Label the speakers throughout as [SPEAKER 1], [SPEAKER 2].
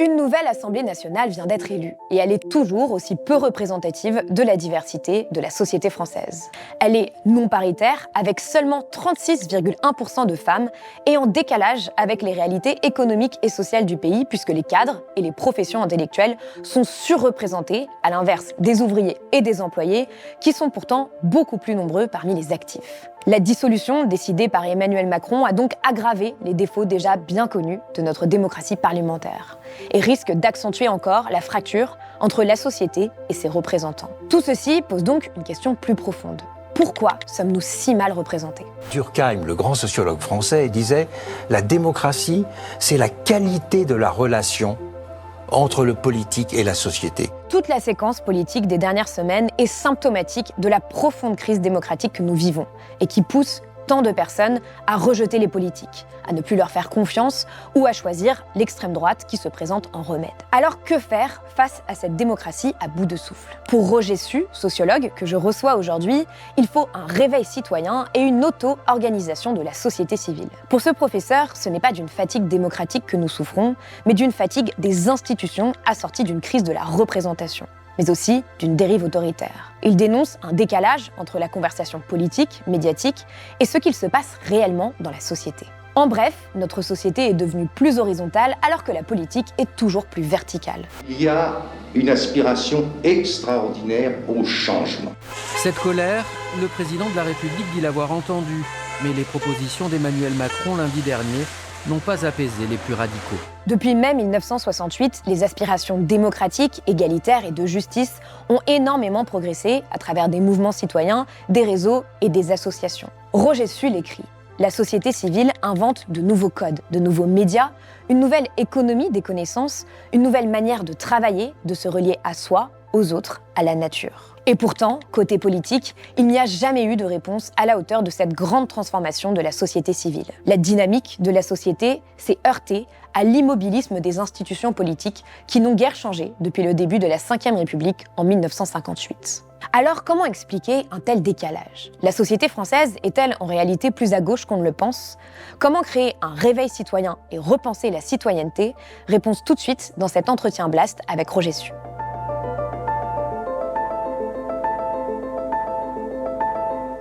[SPEAKER 1] Une nouvelle Assemblée nationale vient d'être élue et elle est toujours aussi peu représentative de la diversité de la société française. Elle est non paritaire avec seulement 36,1% de femmes et en décalage avec les réalités économiques et sociales du pays puisque les cadres et les professions intellectuelles sont surreprésentés à l'inverse des ouvriers et des employés qui sont pourtant beaucoup plus nombreux parmi les actifs. La dissolution décidée par Emmanuel Macron a donc aggravé les défauts déjà bien connus de notre démocratie parlementaire et risque d'accentuer encore la fracture entre la société et ses représentants. Tout ceci pose donc une question plus profonde. Pourquoi sommes-nous si mal représentés ?
[SPEAKER 2] Durkheim, le grand sociologue français, disait « La démocratie, c'est la qualité de la relation entre le politique et la société ».
[SPEAKER 1] Toute la séquence politique des dernières semaines est symptomatique de la profonde crise démocratique que nous vivons et qui pousse tant de personnes à rejeter les politiques, à ne plus leur faire confiance ou à choisir l'extrême droite qui se présente en remède. Alors que faire face à cette démocratie à bout de souffle ? Pour Roger Su, sociologue que je reçois aujourd'hui, il faut un réveil citoyen et une auto-organisation de la société civile. Pour ce professeur, ce n'est pas d'une fatigue démocratique que nous souffrons, mais d'une fatigue des institutions assortie d'une crise de la représentation, mais aussi d'une dérive autoritaire. Il dénonce un décalage entre la conversation politique, médiatique, et ce qu'il se passe réellement dans la société. En bref, notre société est devenue plus horizontale alors que la politique est toujours plus verticale.
[SPEAKER 3] Il y a une aspiration extraordinaire au changement.
[SPEAKER 4] Cette colère, le président de la République dit l'avoir entendue, mais les propositions d'Emmanuel Macron lundi dernier n'ont pas apaisé les plus radicaux.
[SPEAKER 1] Depuis mai 1968, les aspirations démocratiques, égalitaires et de justice ont énormément progressé à travers des mouvements citoyens, des réseaux et des associations. Roger Su l'écrit. La société civile invente de nouveaux codes, de nouveaux médias, une nouvelle économie des connaissances, une nouvelle manière de travailler, de se relier à soi, aux autres, à la nature. Et pourtant, côté politique, il n'y a jamais eu de réponse à la hauteur de cette grande transformation de la société civile. La dynamique de la société s'est heurtée à l'immobilisme des institutions politiques qui n'ont guère changé depuis le début de la Ve République en 1958. Alors comment expliquer un tel décalage ? La société française est-elle en réalité plus à gauche qu'on ne le pense ? Comment créer un réveil citoyen et repenser la citoyenneté ? Réponse tout de suite dans cet entretien Blast avec Roger Su.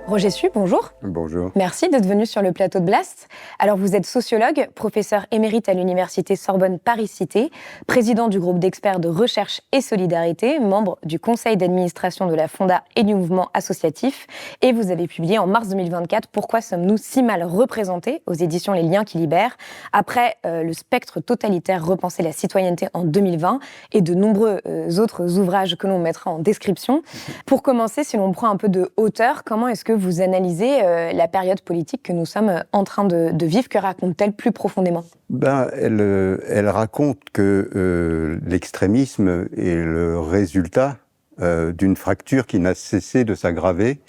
[SPEAKER 1] Roger Su, bonjour.
[SPEAKER 5] Bonjour.
[SPEAKER 1] Merci d'être venu sur le plateau de Blast. Alors vous êtes sociologue, professeur émérite à l'université Sorbonne Paris-Cité, président du groupe d'experts de recherche et solidarité, membre du conseil d'administration de la Fonda et du mouvement associatif, et vous avez publié en mars 2024 « Pourquoi sommes-nous si mal représentés ?» aux éditions Les Liens qui libèrent, après le spectre totalitaire Repenser la citoyenneté en 2020 et de nombreux autres ouvrages que l'on mettra en description. Pour commencer, si l'on prend un peu de hauteur, comment est-ce que vous analysez la période politique que nous sommes en train de vivre? Que raconte-t-elle plus profondément?
[SPEAKER 5] Elle raconte que l'extrémisme est le résultat d'une fracture qui n'a cessé de s'aggraver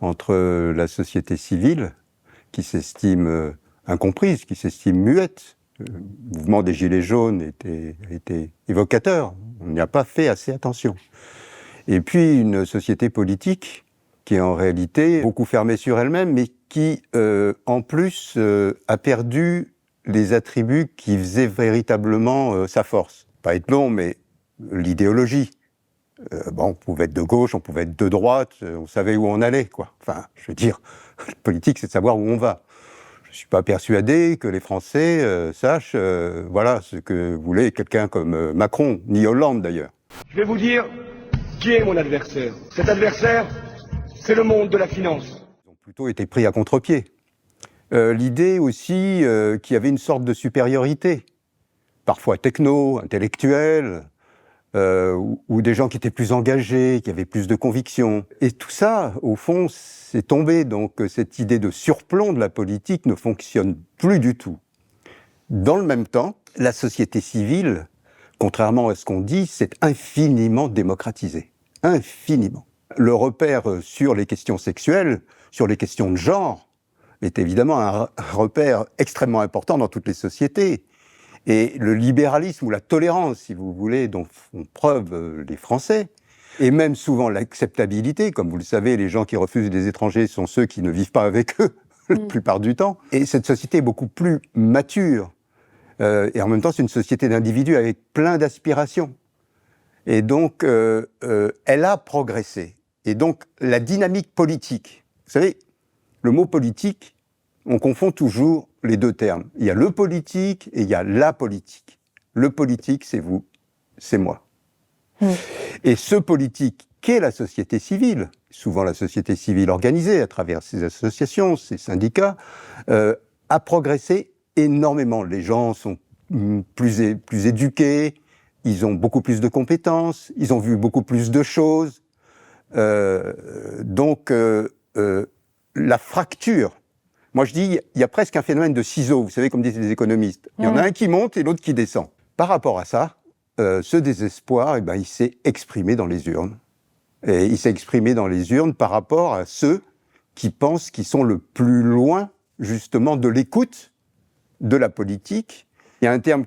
[SPEAKER 5] entre la société civile, qui s'estime incomprise, qui s'estime muette. Le mouvement des Gilets jaunes était évocateur, on n'y a pas fait assez attention. Et puis une société politique qui est en réalité beaucoup fermée sur elle-même, mais qui, en plus, a perdu les attributs qui faisaient véritablement sa force. Pas être long, mais l'idéologie. On pouvait être de gauche, on pouvait être de droite, on savait où on allait, quoi. Enfin, je veux dire, la politique, c'est de savoir où on va. Je ne suis pas persuadé que les Français sachent, ce que voulait quelqu'un comme Macron, ni Hollande d'ailleurs.
[SPEAKER 6] Je vais vous dire qui est mon adversaire. Cet adversaire, c'est le monde de la finance.
[SPEAKER 5] Ils ont plutôt été pris à contre-pied. L'idée aussi qu'il y avait une sorte de supériorité, parfois techno, intellectuelle, ou des gens qui étaient plus engagés, qui avaient plus de convictions. Et tout ça, au fond, c'est tombé. Donc cette idée de surplomb de la politique ne fonctionne plus du tout. Dans le même temps, la société civile, contrairement à ce qu'on dit, s'est infiniment démocratisée. Infiniment. Le repère sur les questions sexuelles, sur les questions de genre, est évidemment un repère extrêmement important dans toutes les sociétés. Et le libéralisme ou la tolérance, si vous voulez, dont font preuve les Français, et même souvent l'acceptabilité, comme vous le savez, les gens qui refusent des étrangers sont ceux qui ne vivent pas avec eux, la plupart du temps. Et cette société est beaucoup plus mature, et en même temps c'est une société d'individus avec plein d'aspirations. Et donc elle a progressé. Et donc la dynamique politique, vous savez, le mot politique, on confond toujours les deux termes. Il y a le politique et il y a la politique. Le politique, c'est vous, c'est moi. Et ce politique qu'est la société civile, souvent la société civile organisée à travers ses associations, ses syndicats, a progressé énormément. Les gens sont plus éduqués, ils ont beaucoup plus de compétences, ils ont vu beaucoup plus de choses. Donc la fracture, moi je dis, il y a presque un phénomène de ciseaux, vous savez, comme disent les économistes. Il y en a un qui monte et l'autre qui descend. Par rapport à ça, ce désespoir, il s'est exprimé dans les urnes. Et il s'est exprimé dans les urnes par rapport à ceux qui pensent qu'ils sont le plus loin, justement, de l'écoute de la politique. Il y a un terme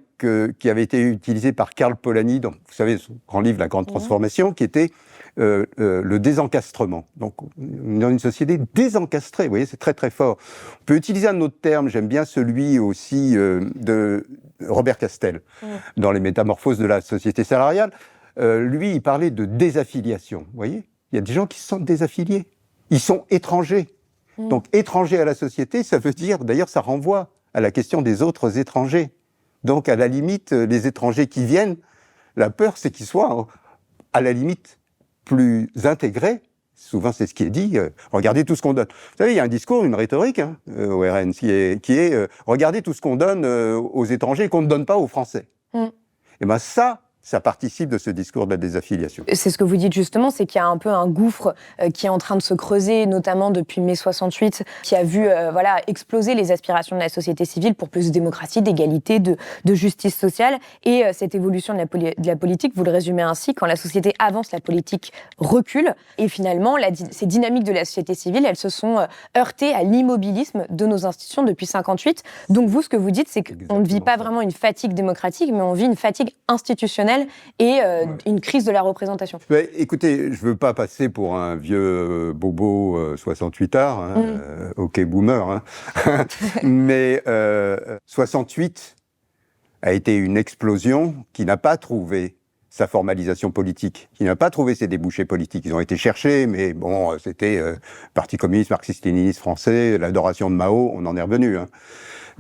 [SPEAKER 5] qui avait été utilisé par Karl Polanyi, dans, vous savez, son grand livre « La Grande Transformation », qui était le désencastrement. Donc, on est dans une société désencastrée, vous voyez, c'est très très fort. On peut utiliser un autre terme, j'aime bien celui aussi de Robert Castel, dans les Métamorphoses de la société salariale. Lui, il parlait de désaffiliation, vous voyez. Il y a des gens qui se sentent désaffiliés. Ils sont étrangers. Donc, étrangers à la société, ça veut dire, d'ailleurs, ça renvoie à la question des autres étrangers. Donc, à la limite, les étrangers qui viennent, la peur, c'est qu'ils soient, à la limite, plus intégrés. Souvent, c'est ce qui est dit. Regardez tout ce qu'on donne. Vous savez, il y a un discours, une rhétorique au RN qui est regardez tout ce qu'on donne aux étrangers et qu'on ne donne pas aux Français. Et bien ça participe de ce discours de la désaffiliation.
[SPEAKER 1] C'est ce que vous dites justement, c'est qu'il y a un peu un gouffre qui est en train de se creuser, notamment depuis mai 68, qui a vu exploser les aspirations de la société civile pour plus de démocratie, d'égalité, de justice sociale. Et cette évolution de la politique, vous le résumez ainsi, quand la société avance, la politique recule. Et finalement, ces dynamiques de la société civile, elles se sont heurtées à l'immobilisme de nos institutions depuis 58. Donc vous, ce que vous dites, c'est qu'on ne vit pas vraiment une fatigue démocratique, mais on vit une fatigue institutionnelle et une crise de la représentation.
[SPEAKER 5] Écoutez, je ne veux pas passer pour un vieux bobo 68ard, ok boomer, mais 68 a été une explosion qui n'a pas trouvé sa formalisation politique, qui n'a pas trouvé ses débouchés politiques. Ils ont été cherchés, mais bon, c'était Parti communiste, marxiste-léniniste français, l'adoration de Mao, on en est revenu.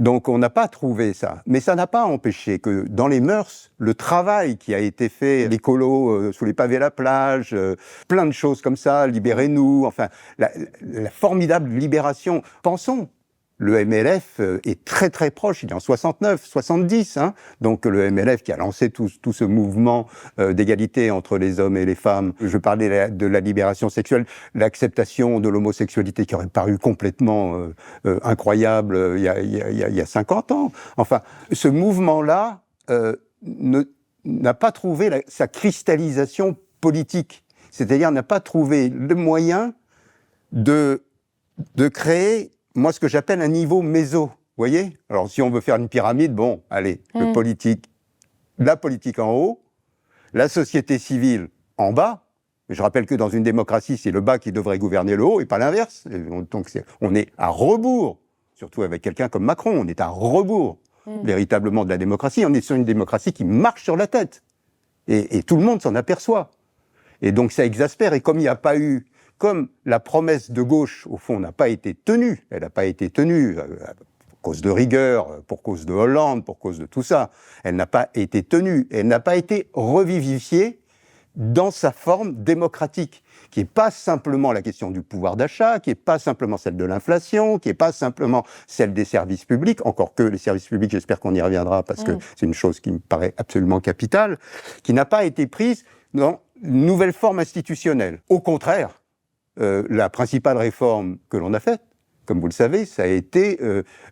[SPEAKER 5] Donc on n'a pas trouvé ça. Mais ça n'a pas empêché que dans les mœurs, le travail qui a été fait, l'écolo sous les pavés à la plage, plein de choses comme ça, libérez-nous, enfin, la formidable libération. Pensons, le MLF est très très proche, il est en 69, 70, donc le MLF qui a lancé tout ce mouvement d'égalité entre les hommes et les femmes. Je parlais de la libération sexuelle, l'acceptation de l'homosexualité qui aurait paru complètement incroyable il y a 50 ans. Enfin, ce mouvement-là n'a pas trouvé sa cristallisation politique, c'est-à-dire n'a pas trouvé le moyen de créer moi, ce que j'appelle un niveau méso, vous voyez ? Alors, si on veut faire une pyramide, bon, allez, la politique en haut, la société civile en bas. Mais je rappelle que dans une démocratie, c'est le bas qui devrait gouverner le haut et pas l'inverse. Donc, on est à rebours, surtout avec quelqu'un comme Macron, on est à rebours, véritablement, de la démocratie. On est sur une démocratie qui marche sur la tête. Et tout le monde s'en aperçoit. Et donc, ça exaspère. Et comme il n'y a pas eu... Comme la promesse de gauche, au fond, n'a pas été tenue, elle n'a pas été tenue pour cause de rigueur, pour cause de Hollande, pour cause de tout ça, elle n'a pas été tenue, elle n'a pas été revivifiée dans sa forme démocratique, qui n'est pas simplement la question du pouvoir d'achat, qui n'est pas simplement celle de l'inflation, qui n'est pas simplement celle des services publics, encore que les services publics, j'espère qu'on y reviendra, parce que c'est une chose qui me paraît absolument capitale, qui n'a pas été prise dans une nouvelle forme institutionnelle. Au contraire, la principale réforme que l'on a faite, comme vous le savez, ça a été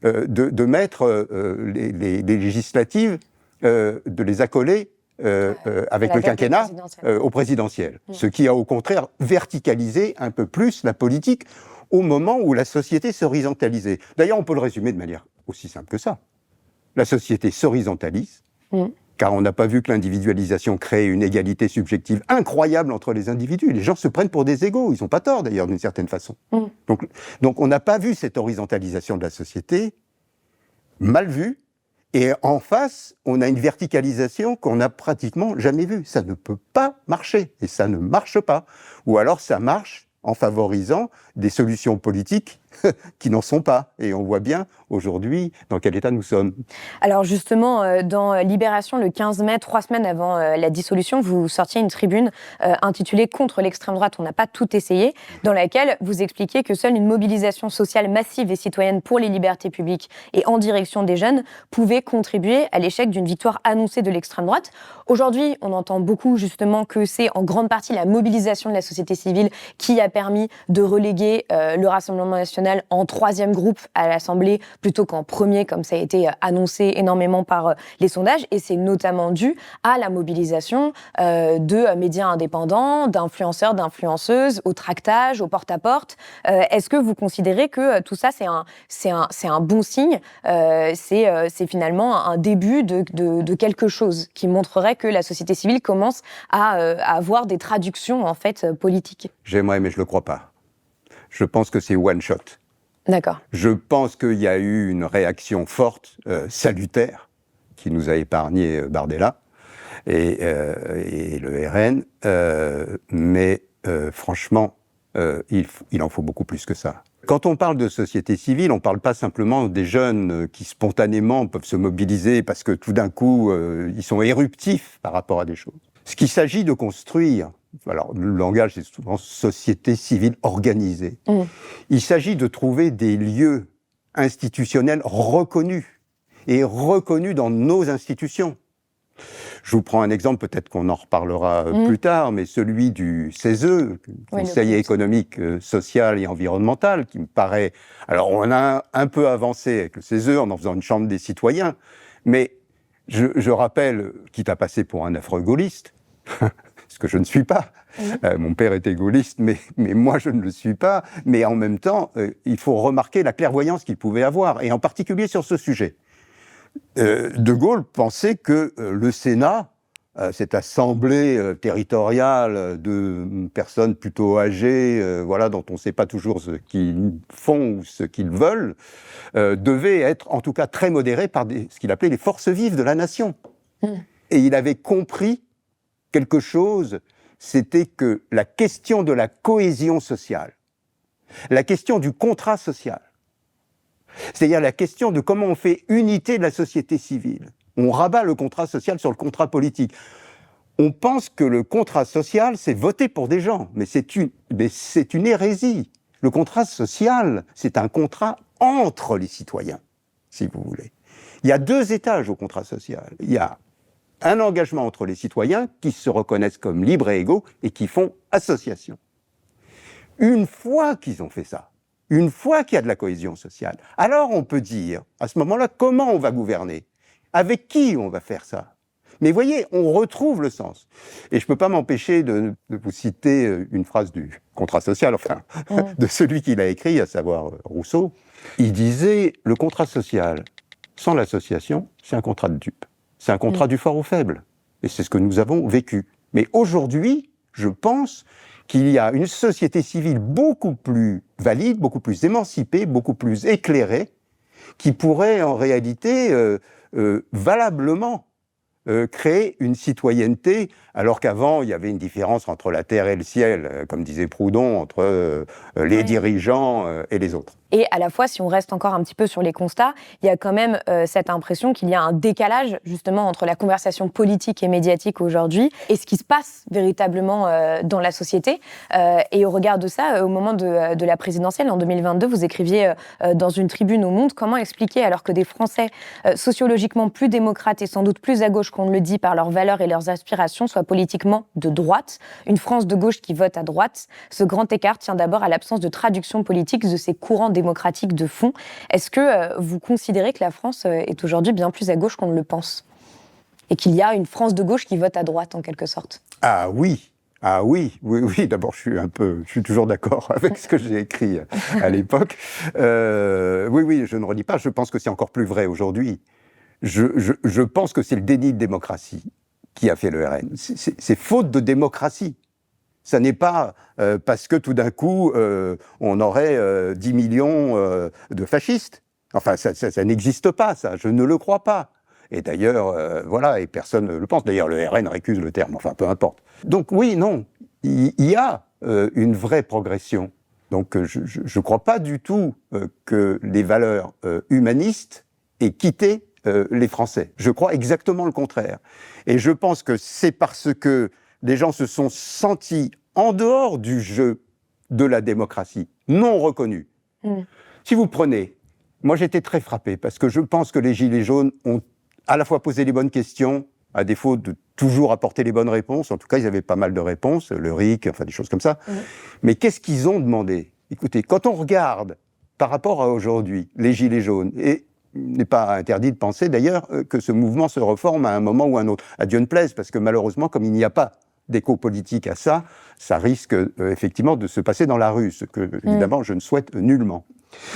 [SPEAKER 5] de mettre les législatives, de les accoler avec le quinquennat au présidentiel. Ce qui a au contraire verticalisé un peu plus la politique au moment où la société s'horizontalisait. D'ailleurs, on peut le résumer de manière aussi simple que ça. La société s'horizontalise, car on n'a pas vu que l'individualisation crée une égalité subjective incroyable entre les individus. Les gens se prennent pour des égaux, ils n'ont pas tort d'ailleurs d'une certaine façon. Donc on n'a pas vu cette horizontalisation de la société, mal vue, Et en face, on a une verticalisation qu'on n'a pratiquement jamais vue. Ça ne peut pas marcher, et ça ne marche pas. Ou alors ça marche en favorisant des solutions politiques qui n'en sont pas. Et on voit bien aujourd'hui dans quel état nous sommes.
[SPEAKER 1] Alors justement, dans Libération, le 15 mai, 3 semaines avant la dissolution, vous sortiez une tribune intitulée « Contre l'extrême droite, on n'a pas tout essayé », dans laquelle vous expliquiez que seule une mobilisation sociale massive et citoyenne pour les libertés publiques et en direction des jeunes pouvait contribuer à l'échec d'une victoire annoncée de l'extrême droite. Aujourd'hui, on entend beaucoup justement que c'est en grande partie la mobilisation de la société civile qui a permis de reléguer le Rassemblement national en 3e groupe à l'Assemblée plutôt qu'en premier, comme ça a été annoncé énormément par les sondages. Et c'est notamment dû à la mobilisation de médias indépendants, d'influenceurs, d'influenceuses, au tractage, au porte-à-porte. Est-ce que vous considérez que tout ça, c'est un bon signe, c'est finalement un début de quelque chose qui montrerait que la société civile commence à avoir des traductions en fait politiques?
[SPEAKER 5] J'aimerais, mais je le crois pas. Je pense que c'est one shot.
[SPEAKER 1] D'accord.
[SPEAKER 5] Je pense qu'il y a eu une réaction forte, salutaire, qui nous a épargné Bardella et le RN, mais franchement, il en faut beaucoup plus que ça. Quand on parle de société civile, on ne parle pas simplement des jeunes qui spontanément peuvent se mobiliser parce que tout d'un coup, ils sont éruptifs par rapport à des choses. Ce qu'il s'agit de construire, alors le langage est souvent société civile organisée, il s'agit de trouver des lieux institutionnels reconnus et reconnus dans nos institutions. Je vous prends un exemple, peut-être qu'on en reparlera plus tard, mais celui du CESE, Conseil économique, social et environnemental, qui me paraît... Alors, on a un peu avancé avec le CESE en faisant une chambre des citoyens, mais je rappelle, quitte à passer pour un affreux gaulliste, ce que je ne suis pas, mon père était gaulliste, mais moi je ne le suis pas, mais en même temps, il faut remarquer la clairvoyance qu'il pouvait avoir, et en particulier sur ce sujet. De Gaulle pensait que le Sénat, cette assemblée territoriale de personnes plutôt âgées, voilà, dont on ne sait pas toujours ce qu'ils font ou ce qu'ils veulent, devait être en tout cas très modéré par ce qu'il appelait les forces vives de la nation. Et il avait compris quelque chose, c'était que la question de la cohésion sociale, la question du contrat social, c'est-à-dire la question de comment on fait unité de la société civile. On rabat le contrat social sur le contrat politique. On pense que le contrat social, c'est voter pour des gens, mais c'est une hérésie. Le contrat social, c'est un contrat entre les citoyens, si vous voulez. Il y a 2 étages au contrat social. Il y a un engagement entre les citoyens qui se reconnaissent comme libres et égaux et qui font association. Une fois qu'ils ont fait ça, une fois qu'il y a de la cohésion sociale, alors on peut dire, à ce moment-là, comment on va gouverner? Avec qui on va faire ça? Mais voyez, on retrouve le sens. Et je ne peux pas m'empêcher de vous citer une phrase du contrat social, enfin, de celui qui l'a écrit, à savoir Rousseau. Il disait, le contrat social, sans l'association, c'est un contrat de dupe. C'est un contrat du fort au faible. Et c'est ce que nous avons vécu. Mais aujourd'hui, je pense qu'il y a une société civile beaucoup plus valide, beaucoup plus émancipée, beaucoup plus éclairée, qui pourrait en réalité valablement créer une citoyenneté, alors qu'avant, il y avait une différence entre la terre et le ciel, comme disait Proudhon, entre les dirigeants et les autres.
[SPEAKER 1] Et à la fois, si on reste encore un petit peu sur les constats, il y a quand même cette impression qu'il y a un décalage justement entre la conversation politique et médiatique aujourd'hui et ce qui se passe véritablement dans la société. Et au regard de ça, au moment de la présidentielle en 2022, vous écriviez dans une tribune au Monde, comment expliquer alors que des Français sociologiquement plus démocrates et sans doute plus à gauche qu'on ne le dit par leurs valeurs et leurs aspirations soient politiquement de droite, une France de gauche qui vote à droite. Ce grand écart tient d'abord à l'absence de traduction politique de ces courants démocratique de fond. Est-ce que vous considérez que la France est aujourd'hui bien plus à gauche qu'on ne le pense? Et qu'il y a une France de gauche qui vote à droite, en quelque sorte?
[SPEAKER 5] Ah oui, oui. D'abord, je suis toujours d'accord avec ce que j'ai écrit à l'époque. Oui, je ne redis pas. Je pense que c'est encore plus vrai aujourd'hui. Je pense que c'est le déni de démocratie qui a fait le RN. C'est faute de démocratie. Ça n'est pas parce que tout d'un coup, on aurait 10 millions de fascistes. Enfin, ça n'existe pas, ça. Je ne le crois pas. Et d'ailleurs, voilà, et personne ne le pense. D'ailleurs, le RN récuse le terme, enfin, peu importe. Donc oui, non, il y a une vraie progression. Donc je ne crois pas du tout que les valeurs humanistes aient quitté les Français. Je crois exactement le contraire. Et je pense que c'est parce que les gens se sont sentis en dehors du jeu de la démocratie, non reconnus. Si vous prenez, moi j'étais très frappé, parce que je pense que les Gilets jaunes ont à la fois posé les bonnes questions, à défaut de toujours apporter les bonnes réponses. En tout cas, ils avaient pas mal de réponses, le RIC, enfin des choses comme ça. Mais qu'est-ce qu'ils ont demandé? Écoutez, quand on regarde par rapport à aujourd'hui, les Gilets jaunes, et il n'est pas interdit de penser d'ailleurs que ce mouvement se reforme à un moment ou à un autre. À Dieu ne plaise, parce que malheureusement, comme il n'y a pas d'écho politique à ça, ça risque effectivement de se passer dans la rue, ce que évidemment je ne souhaite nullement.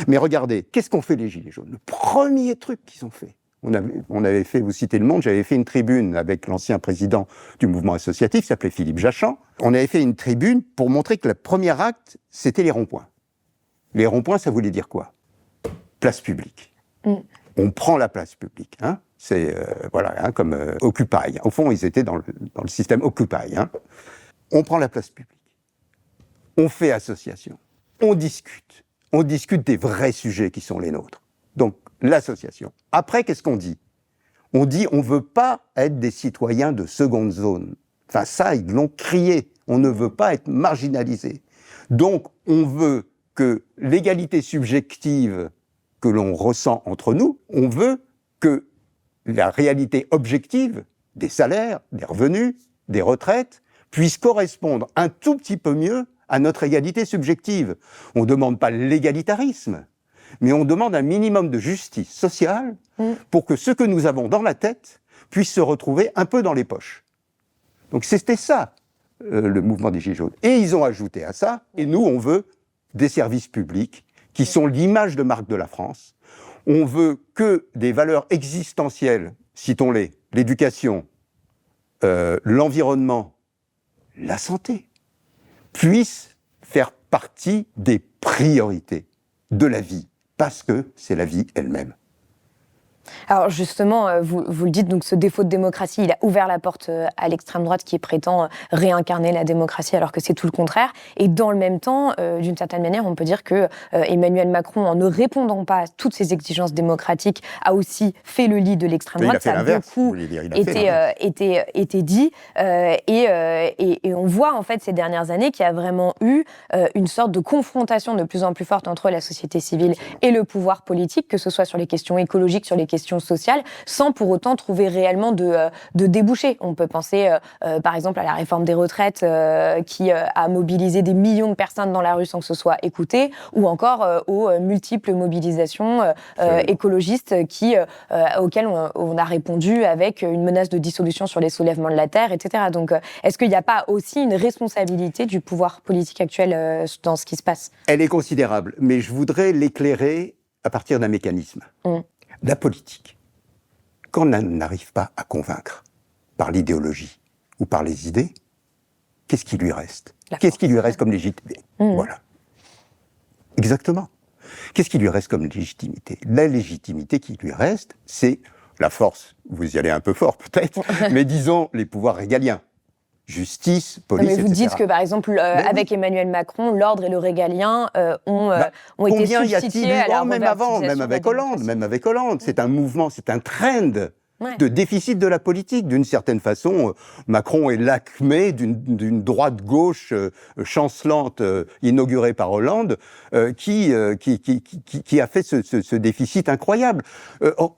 [SPEAKER 5] Mais regardez, qu'est-ce qu'ont fait les Gilets jaunes? Le premier truc qu'ils ont fait, on avait fait, vous citez Le Monde, j'avais fait une tribune avec l'ancien président du mouvement associatif, qui s'appelait Philippe Jachan. On avait fait une tribune pour montrer que le premier acte, c'était les ronds-points. Les ronds-points, ça voulait dire quoi? Place publique. On prend la place publique. Hein. C'est comme Occupy. Au fond, ils étaient dans le système Occupy. Hein. On prend la place publique. On fait association. On discute. On discute des vrais sujets qui sont les nôtres. Donc, l'association. Après, qu'est-ce qu'on dit? On dit on ne veut pas être des citoyens de seconde zone. Enfin, ça, ils l'ont crié. On ne veut pas être marginalisé. Donc, on veut que l'égalité subjective que l'on ressent entre nous, on veut que la réalité objective des salaires, des revenus, des retraites, puisse correspondre un tout petit peu mieux à notre égalité subjective. On ne demande pas l'égalitarisme, mais on demande un minimum de justice sociale pour que ce que nous avons dans la tête puisse se retrouver un peu dans les poches. Donc c'était ça, le mouvement des Gilets jaunes. Et ils ont ajouté à ça, et nous on veut des services publics qui sont l'image de marque de la France. On veut que des valeurs existentielles, citons-les, l'éducation, l'environnement, la santé, puissent faire partie des priorités de la vie, parce que c'est la vie elle-même.
[SPEAKER 1] Alors justement, vous le dites, donc ce défaut de démocratie, il a ouvert la porte à l'extrême droite qui prétend réincarner la démocratie alors que c'est tout le contraire. Et dans le même temps, d'une certaine manière, on peut dire que Emmanuel Macron, en ne répondant pas à toutes ces exigences démocratiques, a aussi fait le lit de l'extrême droite. Ça a beaucoup été dit. Et on voit en fait ces dernières années qu'il y a vraiment eu une sorte de confrontation de plus en plus forte entre la société civile et le pouvoir politique, que ce soit sur les questions écologiques, sur les questions sociales, sans pour autant trouver réellement de débouchés. On peut penser par exemple à la réforme des retraites qui a mobilisé des millions de personnes dans la rue sans que ce soit écouté, ou encore aux multiples mobilisations écologistes auxquelles on a répondu avec une menace de dissolution sur les soulèvements de la terre, etc. Donc est-ce qu'il n'y a pas aussi une responsabilité du pouvoir politique actuel dans ce qui se passe?
[SPEAKER 5] Elle est considérable, mais je voudrais l'éclairer à partir d'un mécanisme. La politique, quand on n'arrive pas à convaincre par l'idéologie ou par les idées, qu'est-ce qui lui reste? Qu'est-ce qui lui reste comme légitimité? Voilà. Exactement. Qu'est-ce qui lui reste comme légitimité? La légitimité qui lui reste, c'est la force. Vous y allez un peu fort peut-être, mais disons les pouvoirs régaliens. Justice, police, etc.
[SPEAKER 1] Mais vous dites que, par exemple, avec Emmanuel Macron, l'ordre et le régalien ont été substitués à la
[SPEAKER 5] même avant, même avec Hollande. C'est un mouvement, c'est un trend de déficit de la politique. D'une certaine façon, Macron est l'acmé d'une droite-gauche chancelante inaugurée par Hollande qui a fait ce déficit incroyable.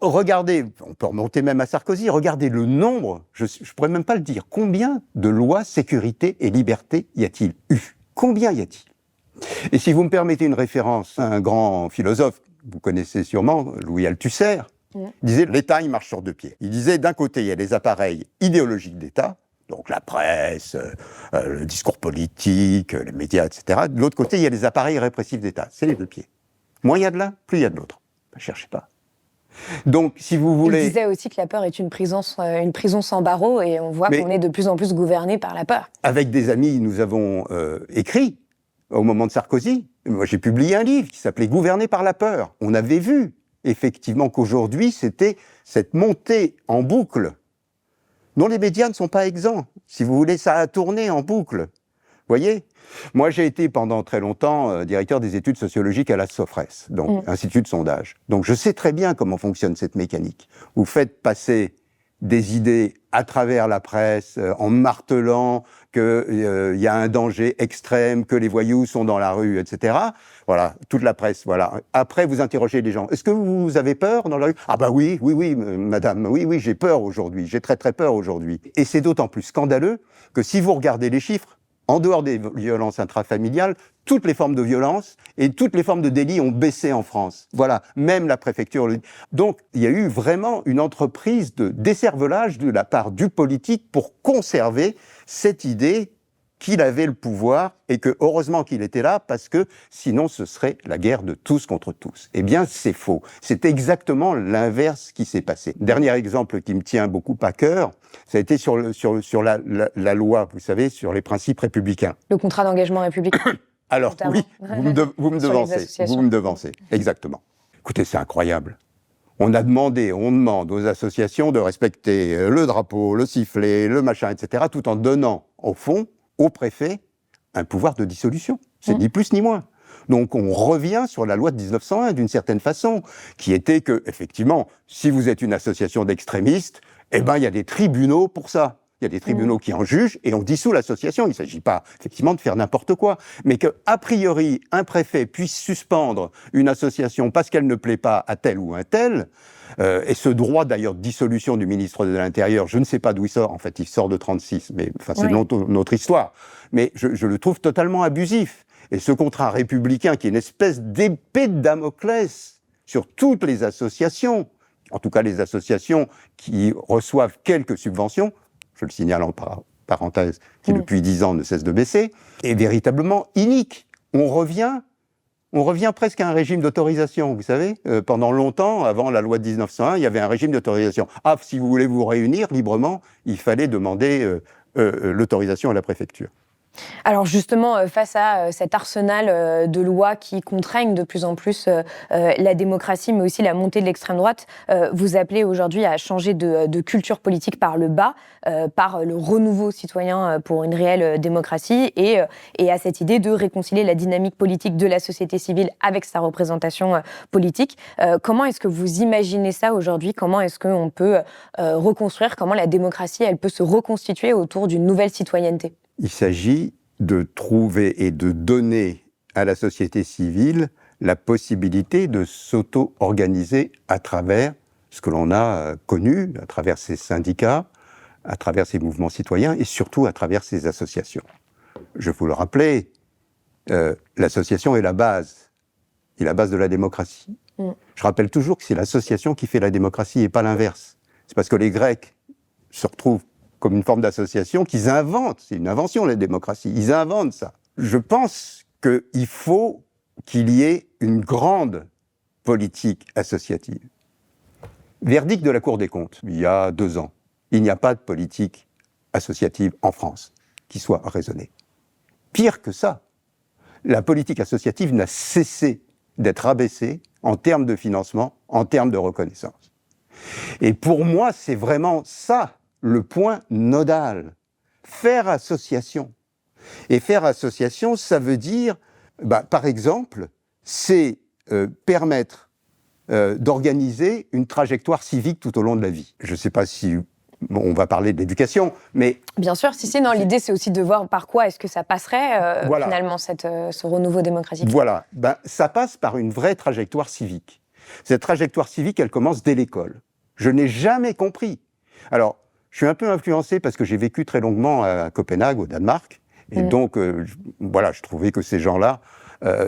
[SPEAKER 5] Regardez, on peut remonter même à Sarkozy, regardez le nombre, je pourrais même pas le dire, combien de lois sécurité et liberté y a-t-il eu? Combien y a-t-il? Et si vous me permettez une référence à un grand philosophe, vous connaissez sûrement, Louis Althusser, il disait « l'État, il marche sur deux pieds ». Il disait d'un côté, il y a les appareils idéologiques d'État, donc la presse, le discours politique, les médias, etc. De l'autre côté, il y a les appareils répressifs d'État. C'est les deux pieds. Moins il y a de l'un, plus il y a de l'autre. Ne cherchez pas. Donc, si vous voulez...
[SPEAKER 1] Il disait aussi que la peur est une prison sans barreaux, et on voit qu'on est de plus en plus gouverné par la peur.
[SPEAKER 5] Avec des amis, nous avons écrit, au moment de Sarkozy, moi j'ai publié un livre qui s'appelait « Gouverner par la peur ». On avait vu effectivement qu'aujourd'hui, c'était cette montée en boucle, dont les médias ne sont pas exempts. Si vous voulez, ça a tourné en boucle. Vous voyez ? Moi, j'ai été pendant très longtemps directeur des études sociologiques à la Sofres, donc Institut de sondage. Donc, je sais très bien comment fonctionne cette mécanique. Vous faites passer des idées à travers la presse, en martelant qu'il y a un danger extrême, que les voyous sont dans la rue, etc. Voilà, toute la presse, voilà. Après, vous interrogez les gens. Est-ce que vous avez peur dans la rue ? Ah bah oui, madame, oui, j'ai peur aujourd'hui, j'ai très très peur aujourd'hui. Et c'est d'autant plus scandaleux que si vous regardez les chiffres, en dehors des violences intrafamiliales, toutes les formes de violence et toutes les formes de délits ont baissé en France. Voilà, même la préfecture. Donc, il y a eu vraiment une entreprise de décervelage de la part du politique pour conserver cette idée qu'il avait le pouvoir et que heureusement qu'il était là parce que sinon ce serait la guerre de tous contre tous. Eh bien, c'est faux. C'est exactement l'inverse qui s'est passé. Dernier exemple qui me tient beaucoup à cœur, ça a été sur la loi, vous savez, sur les principes républicains.
[SPEAKER 1] Le contrat d'engagement républicain.
[SPEAKER 5] Alors,
[SPEAKER 1] notamment.
[SPEAKER 5] oui, vous me devancez, exactement. Écoutez, c'est incroyable. On demande aux associations de respecter le drapeau, le sifflet, le machin, etc., tout en donnant, au fond, au préfet, un pouvoir de dissolution. C'est ni plus ni moins. Donc on revient sur la loi de 1901 d'une certaine façon, qui était que, effectivement, si vous êtes une association d'extrémistes, eh ben il y a des tribunaux pour ça. Il y a des tribunaux qui en jugent et on dissout l'association. Il ne s'agit pas, effectivement, de faire n'importe quoi. Mais que, a priori, un préfet puisse suspendre une association parce qu'elle ne plaît pas à tel ou un tel, et ce droit, d'ailleurs, de dissolution du ministre de l'Intérieur, je ne sais pas d'où il sort. En fait, il sort de 36, mais enfin, c'est notre histoire. Mais je le trouve totalement abusif. Et ce contrat républicain, qui est une espèce d'épée de Damoclès sur toutes les associations, en tout cas les associations qui reçoivent quelques subventions, je le signale en parenthèse, qui depuis 10 ans ne cesse de baisser, est véritablement inique. On revient presque à un régime d'autorisation, vous savez. Pendant longtemps, avant la loi de 1901, il y avait un régime d'autorisation. Ah, si vous voulez vous réunir librement, il fallait demander l'autorisation à la préfecture.
[SPEAKER 1] Alors justement, face à cet arsenal de lois qui contraignent de plus en plus la démocratie, mais aussi la montée de l'extrême droite, vous appelez aujourd'hui à changer de culture politique par le bas, par le renouveau citoyen pour une réelle démocratie et à cette idée de réconcilier la dynamique politique de la société civile avec sa représentation politique. Comment est-ce que vous imaginez ça aujourd'hui ? Comment est-ce qu'on peut reconstruire ? Comment la démocratie, elle peut se reconstituer autour d'une nouvelle citoyenneté ?
[SPEAKER 5] Il s'agit de trouver et de donner à la société civile la possibilité de s'auto-organiser à travers ce que l'on a connu, à travers ses syndicats, à travers ses mouvements citoyens et surtout à travers ses associations. Je vous le rappelais, l'association est la base de la démocratie. Je rappelle toujours que c'est l'association qui fait la démocratie et pas l'inverse. C'est parce que les Grecs se retrouvent comme une forme d'association qu'ils inventent. C'est une invention, la démocratie. Ils inventent ça. Je pense qu'il faut qu'il y ait une grande politique associative. Verdict de la Cour des comptes, il y a 2 ans. Il n'y a pas de politique associative en France qui soit raisonnée. Pire que ça, la politique associative n'a cessé d'être abaissée en termes de financement, en termes de reconnaissance. Et pour moi, c'est vraiment ça, le point nodal. Faire association. Et faire association, ça veut dire, par exemple, c'est permettre d'organiser une trajectoire civique tout au long de la vie. Je ne sais pas si on va parler de l'éducation, mais... Bien sûr,
[SPEAKER 1] non, l'idée c'est aussi de voir par quoi est-ce que ça passerait, finalement, ce renouveau démocratique.
[SPEAKER 5] Voilà, ça passe par une vraie trajectoire civique. Cette trajectoire civique, elle commence dès l'école. Je n'ai jamais compris. Alors, je suis un peu influencé parce que j'ai vécu très longuement à Copenhague, au Danemark, et donc, je trouvais que ces gens-là,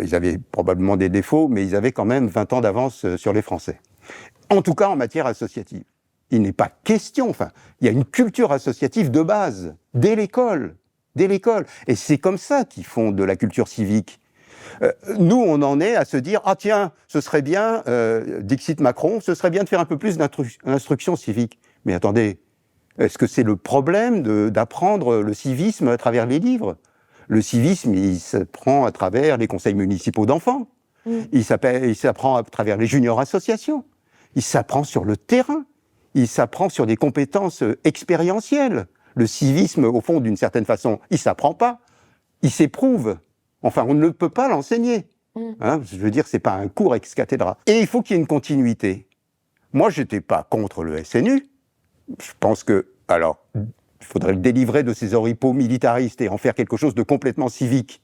[SPEAKER 5] ils avaient probablement des défauts, mais ils avaient quand même 20 ans d'avance sur les Français. En tout cas, en matière associative. Il n'est pas question, il y a une culture associative de base, dès l'école. Et c'est comme ça qu'ils font de la culture civique. Nous, on en est à se dire, ah tiens, ce serait bien, dixit Macron, ce serait bien de faire un peu plus d'instruction civique. Mais attendez, est-ce que c'est le problème d'apprendre le civisme à travers les livres ? Le civisme, il se prend à travers les conseils municipaux d'enfants. Il s'apprend à travers les junior associations. Il s'apprend sur le terrain. Il s'apprend sur des compétences expérientielles. Le civisme, au fond, d'une certaine façon, il s'apprend pas. Il s'éprouve. Enfin, on ne peut pas l'enseigner. Je veux dire, c'est pas un cours ex cathedra. Et il faut qu'il y ait une continuité. Moi, j'étais pas contre le SNU. Je pense que, alors, il faudrait le délivrer de ses oripeaux militaristes et en faire quelque chose de complètement civique.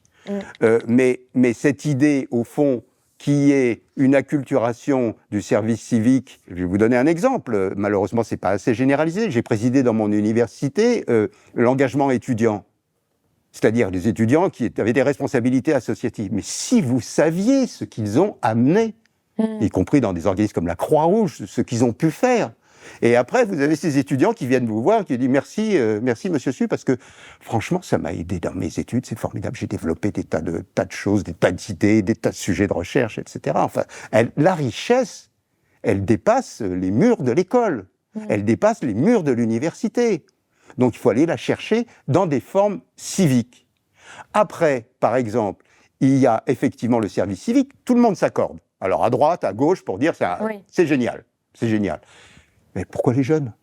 [SPEAKER 5] Mais cette idée, au fond, qui est une acculturation du service civique, je vais vous donner un exemple. Malheureusement, c'est pas assez généralisé. J'ai présidé dans mon université l'engagement étudiant. C'est-à-dire des étudiants qui avaient des responsabilités associatives. Mais si vous saviez ce qu'ils ont amené, y compris dans des organismes comme la Croix-Rouge, ce qu'ils ont pu faire. Et après, vous avez ces étudiants qui viennent vous voir, qui disent merci Monsieur Su, parce que franchement, ça m'a aidé dans mes études, c'est formidable, j'ai développé des tas de choses, des tas d'idées, des tas de sujets de recherche, etc. Enfin, la richesse, elle dépasse les murs de l'école, elle dépasse les murs de l'université. Donc il faut aller la chercher dans des formes civiques. Après, par exemple, il y a effectivement le service civique, tout le monde s'accorde. Alors à droite, à gauche, pour dire c'est génial, c'est génial. Mais pourquoi les jeunes ?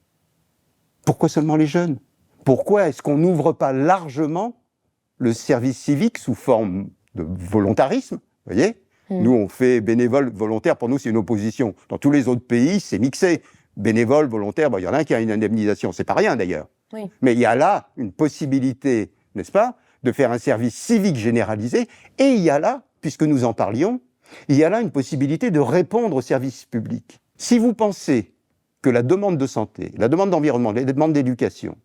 [SPEAKER 5] Pourquoi seulement les jeunes ? Pourquoi est-ce qu'on n'ouvre pas largement le service civique sous forme de volontarisme ? Vous voyez ? Nous, on fait bénévole, volontaire, pour nous, c'est une opposition. Dans tous les autres pays, c'est mixé. Bénévole, volontaire, il y en a un qui a une indemnisation, c'est pas rien d'ailleurs. Oui. Mais il y a là une possibilité, n'est-ce pas, de faire un service civique généralisé, et il y a là, puisque nous en parlions, il y a là une possibilité de répondre au service public. Si vous pensez que la demande de santé, la demande d'environnement, la demande d'éducation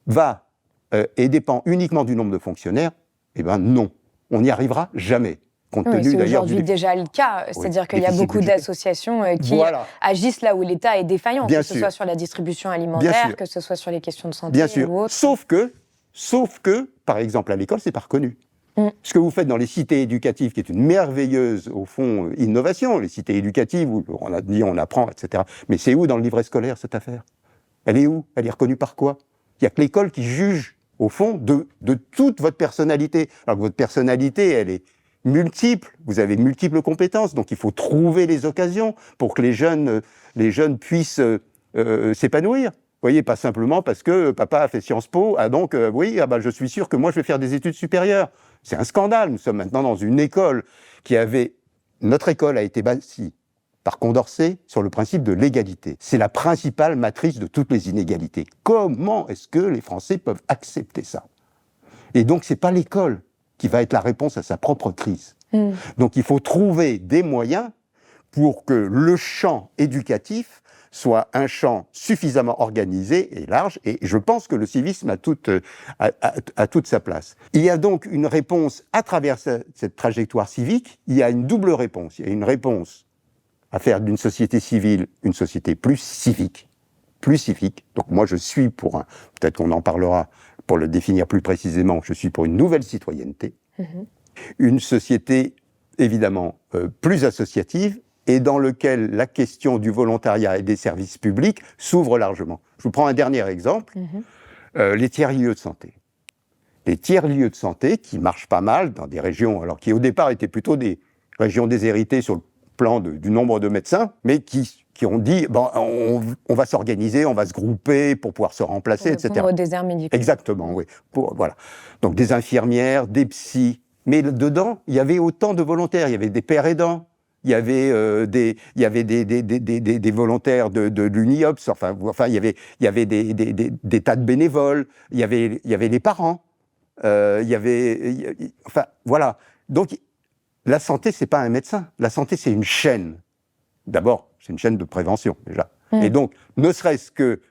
[SPEAKER 5] va et dépend uniquement du nombre de fonctionnaires, eh bien non, on n'y arrivera jamais. Compte tenu
[SPEAKER 1] c'est
[SPEAKER 5] d'ailleurs
[SPEAKER 1] aujourd'hui déjà le cas, c'est-à-dire qu'il y a beaucoup d'associations qui agissent là où l'État est défaillant, que ce soit sur la distribution alimentaire, que ce soit sur les questions de santé ou autre.
[SPEAKER 5] Sauf que, par exemple, à l'école, c'est pas reconnu. Ce que vous faites dans les cités éducatives, qui est une merveilleuse, au fond, innovation, les cités éducatives, où on a dit, on apprend, etc. Mais c'est où dans le livret scolaire, cette affaire ? Elle est où ? Elle est reconnue par quoi ? Il n'y a que l'école qui juge, au fond, de toute votre personnalité. Alors que votre personnalité, elle est multiple, vous avez multiples compétences, donc il faut trouver les occasions pour que les jeunes puissent s'épanouir. Vous voyez, pas simplement parce que papa a fait Sciences Po, donc je suis sûr que moi je vais faire des études supérieures. C'est un scandale, nous sommes maintenant dans une école notre école a été bâtie par Condorcet sur le principe de l'égalité. C'est la principale matrice de toutes les inégalités. Comment est-ce que les Français peuvent accepter ça ? Et donc c'est pas l'école qui va être la réponse à sa propre crise. Donc il faut trouver des moyens pour que le champ éducatif soit un champ suffisamment organisé et large, et je pense que le civisme a toute sa place. Il y a donc une réponse à travers cette trajectoire civique, il y a une double réponse. Il y a une réponse à faire d'une société civile une société plus civique. Donc moi je suis peut-être qu'on en parlera, pour le définir plus précisément, je suis pour une nouvelle citoyenneté, une société évidemment plus associative et dans lequel la question du volontariat et des services publics s'ouvre largement. Je vous prends un dernier exemple, les tiers-lieux de santé. Les tiers-lieux de santé qui marchent pas mal dans des régions, alors qui au départ étaient plutôt des régions déshéritées sur le plan du nombre de médecins, mais qui ont dit on va s'organiser, on va se grouper pour pouvoir se remplacer, etc.
[SPEAKER 1] Pour répondre aux déserts médicaux.
[SPEAKER 5] Exactement, oui. Voilà. Donc des infirmières, des psys, mais dedans il y avait autant de volontaires, il y avait des pères aidants, il y avait des volontaires de l'UNIOPS, enfin il y avait des tas de bénévoles, il y avait les parents, voilà. Donc la santé, c'est pas un médecin. La santé, c'est une chaîne. D'abord, c'est une chaîne de prévention, déjà. Et donc, ne serait-ce que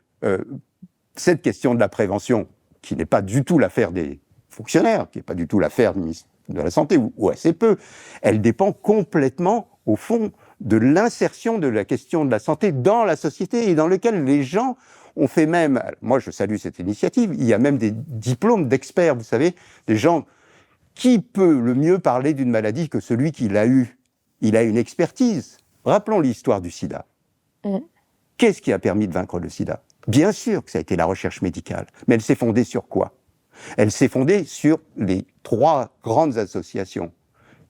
[SPEAKER 5] cette question de la prévention, qui n'est pas du tout l'affaire des fonctionnaires, qui n'est pas du tout l'affaire du ministère de la Santé, ou assez peu, elle dépend complètement, au fond, de l'insertion de la question de la santé dans la société, et dans lequel les gens ont fait même... Moi, je salue cette initiative. Il y a même des diplômes d'experts, vous savez, des gens... Qui peut le mieux parler d'une maladie que celui qui l'a eue ? Il a une expertise. Rappelons l'histoire du sida. Qu'est-ce qui a permis de vaincre le sida ? Bien sûr que ça a été la recherche médicale, mais elle s'est fondée sur quoi ? Elle s'est fondée sur les 3 grandes associations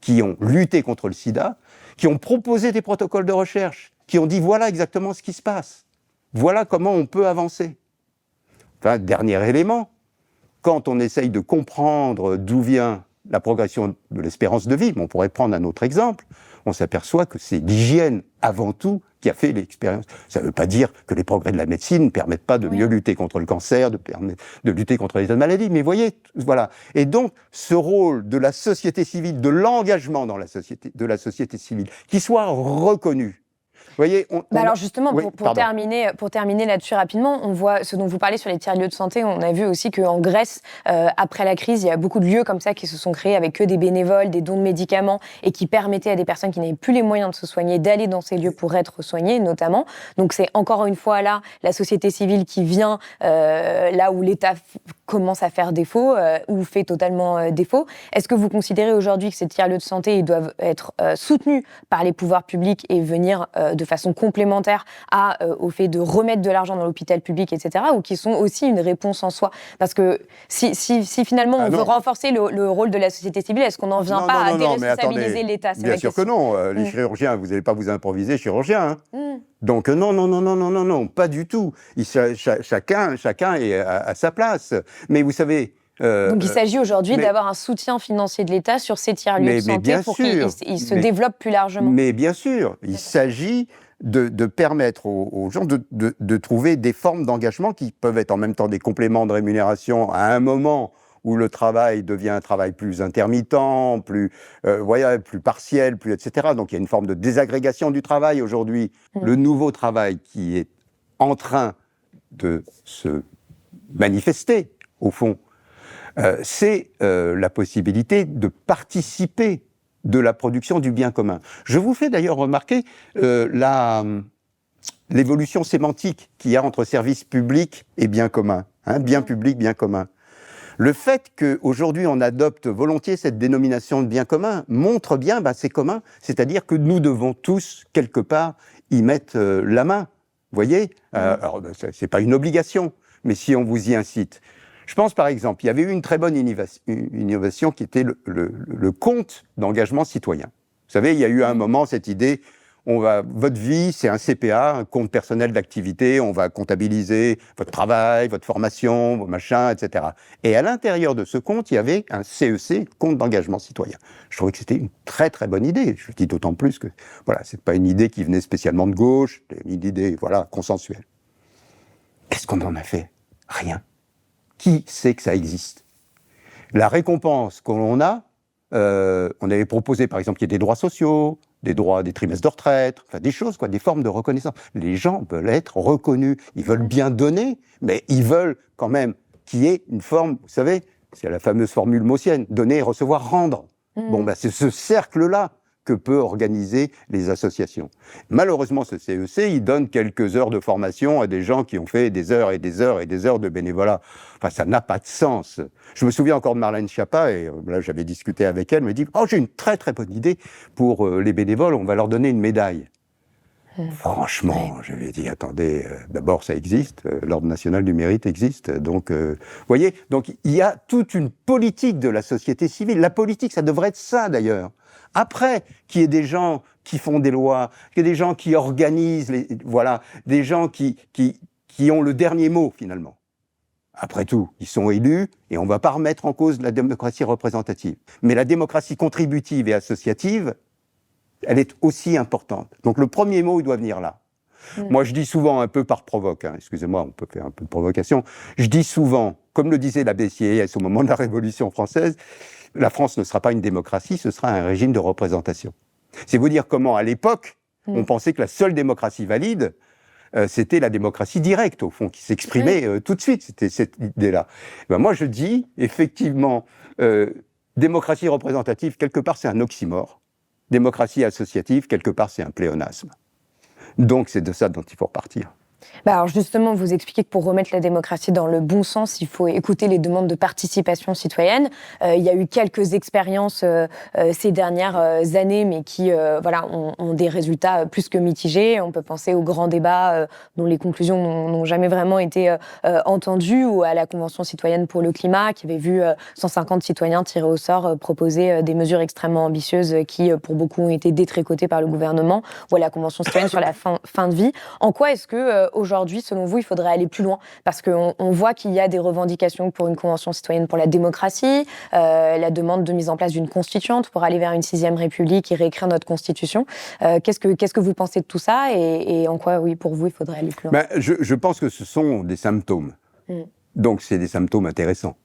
[SPEAKER 5] qui ont lutté contre le sida, qui ont proposé des protocoles de recherche, qui ont dit voilà exactement ce qui se passe, voilà comment on peut avancer. Enfin, dernier élément, quand on essaye de comprendre d'où vient la progression de l'espérance de vie, mais on pourrait prendre un autre exemple, on s'aperçoit que c'est l'hygiène avant tout qui a fait l'expérience. Ça ne veut pas dire que les progrès de la médecine ne permettent pas de mieux lutter contre le cancer, de lutter contre les autres maladies, mais voyez, voilà. Et donc, ce rôle de la société civile, de l'engagement dans la société, de la société civile, qui soit reconnu. Vous voyez,
[SPEAKER 1] alors justement,
[SPEAKER 5] oui,
[SPEAKER 1] pour terminer là-dessus rapidement, on voit ce dont vous parlez sur les tiers-lieux de santé. On a vu aussi qu'en Grèce, après la crise, il y a beaucoup de lieux comme ça qui se sont créés avec que des bénévoles, des dons de médicaments et qui permettaient à des personnes qui n'avaient plus les moyens de se soigner d'aller dans ces lieux pour être soignées, notamment. Donc c'est encore une fois là la société civile qui vient là où l'État commence à faire défaut ou fait totalement défaut. Est-ce que vous considérez aujourd'hui que ces tiers-lieux de santé ils doivent être soutenus par les pouvoirs publics et venir de façon complémentaire au fait de remettre de l'argent dans l'hôpital public, etc., ou qui sont aussi une réponse en soi? Parce que si finalement on veut renforcer le rôle de la société civile, est-ce qu'on n'en vient pas à déresponsabiliser l'État?
[SPEAKER 5] Bien sûr que non. Les chirurgiens, vous n'allez pas vous improviser chirurgien. Donc non, pas du tout. Chacun est à sa place. Mais vous savez...
[SPEAKER 1] Donc il s'agit aujourd'hui d'avoir un soutien financier de l'État sur ces tiers-lieux de santé pour qu'ils se développent plus largement.
[SPEAKER 5] Mais bien sûr, il s'agit de permettre aux gens de trouver des formes d'engagement qui peuvent être en même temps des compléments de rémunération à un moment où le travail devient un travail plus intermittent, plus partiel, etc. Donc il y a une forme de désagrégation du travail aujourd'hui. Le nouveau travail qui est en train de se manifester, au fond, c'est la possibilité de participer de la production du bien commun. Je vous fais d'ailleurs remarquer l'évolution sémantique qu'il y a entre service public et bien commun. Bien public, bien commun. Le fait qu'aujourd'hui on adopte volontiers cette dénomination de bien commun montre bien, c'est commun, c'est-à-dire que nous devons tous, quelque part, y mettre la main. Vous voyez ? Alors, c'est pas une obligation, mais si on vous y incite. Je pense par exemple, il y avait eu une très bonne innovation qui était le compte d'engagement citoyen. Vous savez, il y a eu à un moment cette idée, votre vie c'est un CPA, un compte personnel d'activité, on va comptabiliser votre travail, votre formation, vos machins, etc. Et à l'intérieur de ce compte, il y avait un CEC, compte d'engagement citoyen. Je trouvais que c'était une très très bonne idée. Je le dis d'autant plus que, voilà, c'est pas une idée qui venait spécialement de gauche, c'était une idée, consensuelle. Qu'est-ce qu'on en a fait ? Rien. Qui sait que ça existe ? La récompense que l'on a, on avait proposé par exemple qu'il y ait des droits sociaux, des trimestres de retraite, enfin des choses, des formes de reconnaissance. Les gens veulent être reconnus, ils veulent bien donner, mais ils veulent quand même qu'il y ait une forme, vous savez, c'est la fameuse formule maussienne, donner, recevoir, rendre. C'est ce cercle-là que peut organiser les associations. Malheureusement, ce CEC, il donne quelques heures de formation à des gens qui ont fait des heures et des heures et des heures de bénévolat. Enfin, ça n'a pas de sens. Je me souviens encore de Marlène Schiappa, et là, j'avais discuté avec elle, elle me dit « Oh, j'ai une très très bonne idée pour les bénévoles, on va leur donner une médaille. » Franchement, je lui ai dit « Attendez, d'abord, ça existe, l'Ordre national du mérite existe, donc... vous voyez, donc il y a toute une politique de la société civile. La politique, ça devrait être ça, d'ailleurs. Après, qu'il y ait des gens qui font des lois, qu'il y ait des gens qui organisent, des gens qui ont le dernier mot, finalement. Après tout, ils sont élus, et on ne va pas remettre en cause la démocratie représentative. Mais la démocratie contributive et associative, elle est aussi importante. Donc le premier mot, il doit venir là. Moi, je dis souvent, un peu par provoque, excusez-moi, on peut faire un peu de provocation, je dis souvent, comme le disait l'abbé Sieyès au moment de la Révolution française, la France ne sera pas une démocratie, ce sera un régime de représentation. C'est vous dire comment, à l'époque, on pensait que la seule démocratie valide, c'était la démocratie directe, au fond, qui s'exprimait tout de suite, c'était cette idée-là. Moi, je dis, effectivement, démocratie représentative, quelque part, c'est un oxymore. Démocratie associative, quelque part, c'est un pléonasme. Donc, c'est de ça dont il faut repartir.
[SPEAKER 1] Alors justement, vous expliquez que pour remettre la démocratie dans le bon sens, il faut écouter les demandes de participation citoyenne. Il y a eu quelques expériences ces dernières années, mais qui ont des résultats plus que mitigés. On peut penser au grand débat dont les conclusions n'ont jamais vraiment été entendues, ou à la Convention citoyenne pour le climat, qui avait vu 150 citoyens tirés au sort proposer des mesures extrêmement ambitieuses qui, pour beaucoup, ont été détricotées par le gouvernement, ou à la Convention citoyenne sur la fin de vie. En quoi est-ce que aujourd'hui, selon vous, il faudrait aller plus loin? Parce qu'on voit qu'il y a des revendications pour une convention citoyenne pour la démocratie, la demande de mise en place d'une constituante pour aller vers une 6e République et réécrire notre Constitution. Qu'est-ce que vous pensez de tout ça, et en quoi, oui, pour vous, il faudrait aller plus loin?
[SPEAKER 5] Je pense que ce sont des symptômes. Donc c'est des symptômes intéressants.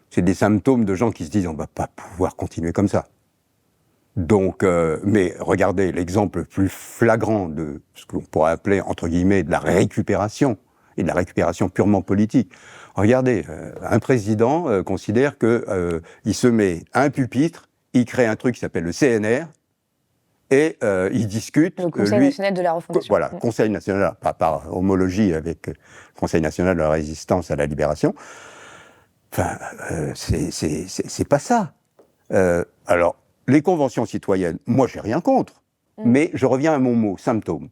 [SPEAKER 5] C'est des symptômes de gens qui se disent on ne va pas pouvoir continuer comme ça. Donc, mais regardez l'exemple le plus flagrant de ce que l'on pourrait appeler, entre guillemets, de la récupération, et de la récupération purement politique. Regardez, un président considère qu'il se met à un pupitre, il crée un truc qui s'appelle le CNR, et il discute...
[SPEAKER 1] Le Conseil national de la refondation.
[SPEAKER 5] Voilà, Conseil national, par homologie avec le Conseil national de la résistance à la libération. Enfin, c'est pas ça. Alors, les conventions citoyennes, moi, j'ai rien contre. Mais je reviens à mon mot, symptôme.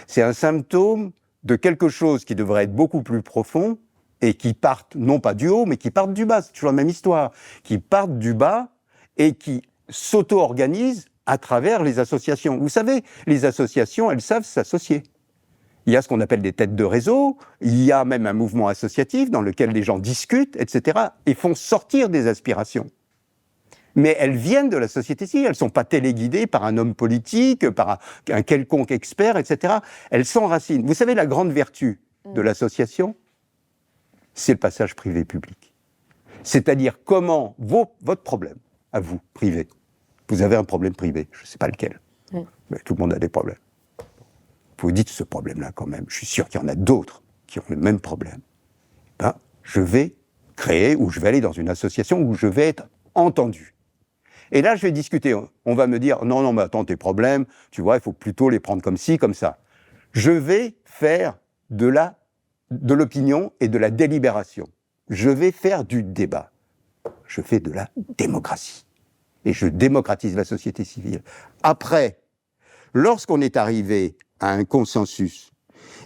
[SPEAKER 5] C'est un symptôme de quelque chose qui devrait être beaucoup plus profond et qui partent, non pas du haut, mais qui partent du bas. C'est toujours la même histoire. Qui partent du bas et qui s'auto-organisent à travers les associations. Vous savez, les associations, elles savent s'associer. Il y a ce qu'on appelle des têtes de réseau, il y a même un mouvement associatif dans lequel les gens discutent, etc., et font sortir des aspirations. Mais elles viennent de la société civile, elles ne sont pas téléguidées par un homme politique, par un quelconque expert, etc. Elles s'enracinent. Vous savez, la grande vertu de l'association, c'est le passage privé-public. C'est-à-dire comment votre problème, à vous, privé, vous avez un problème privé, je ne sais pas lequel, mais tout le monde a des problèmes. Vous dites ce problème-là quand même, je suis sûr qu'il y en a d'autres qui ont le même problème. Je vais créer, ou je vais aller dans une association où je vais être entendu. Et là, je vais discuter. On va me dire, non, mais attends, tes problèmes, tu vois, il faut plutôt les prendre comme ci, comme ça. Je vais faire de l'opinion et de la délibération. Je vais faire du débat. Je fais de la démocratie. Et je démocratise la société civile. Après, lorsqu'on est arrivé à un consensus,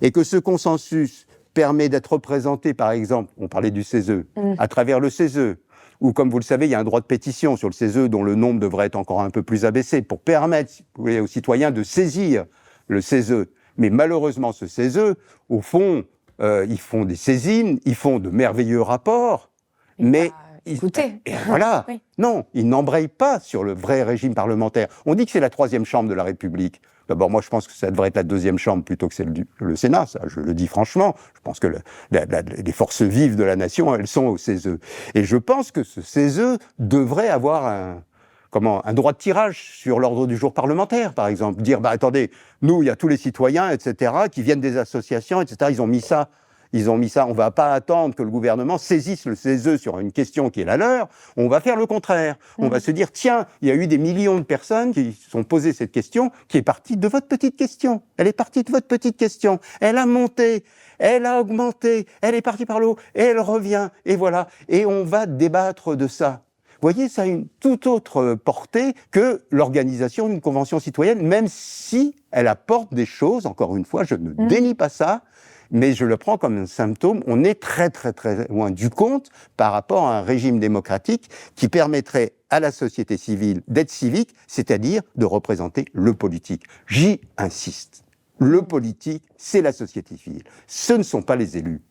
[SPEAKER 5] et que ce consensus permet d'être représenté, par exemple, on parlait du CESE, à travers le CESE, ou comme vous le savez, il y a un droit de pétition sur le CESE dont le nombre devrait être encore un peu plus abaissé pour permettre aux citoyens de saisir le CESE. Mais malheureusement, ce CESE, au fond, ils font des saisines, ils font de merveilleux rapports, mais...
[SPEAKER 1] Écoutez.
[SPEAKER 5] Voilà.
[SPEAKER 1] Oui.
[SPEAKER 5] Non, ils n'embrayent pas sur le vrai régime parlementaire. On dit que c'est la 3e chambre de la République. D'abord, moi, je pense que ça devrait être la 2e chambre plutôt que celle le Sénat, ça, je le dis franchement. Je pense que les forces vives de la nation, elles sont au CESE. Et je pense que ce CESE devrait avoir un droit de tirage sur l'ordre du jour parlementaire, par exemple. Dire, attendez, nous, il y a tous les citoyens, etc., qui viennent des associations, etc., ils ont mis ça, on ne va pas attendre que le gouvernement saisisse le CESE sur une question qui est la leur, on va faire le contraire. On va se dire, tiens, il y a eu des millions de personnes qui se sont posées cette question, qui est partie de votre petite question. Elle est partie de votre petite question. Elle a monté, elle a augmenté, elle est partie par le haut, et elle revient, et voilà. Et on va débattre de ça. Vous voyez, ça a une toute autre portée que l'organisation d'une convention citoyenne, même si elle apporte des choses, encore une fois, je ne dénie pas ça, mais je le prends comme un symptôme. On est très, très, très loin du compte par rapport à un régime démocratique qui permettrait à la société civile d'être civique, c'est-à-dire de représenter le politique. J'y insiste. Le politique, c'est la société civile. Ce ne sont pas les élus.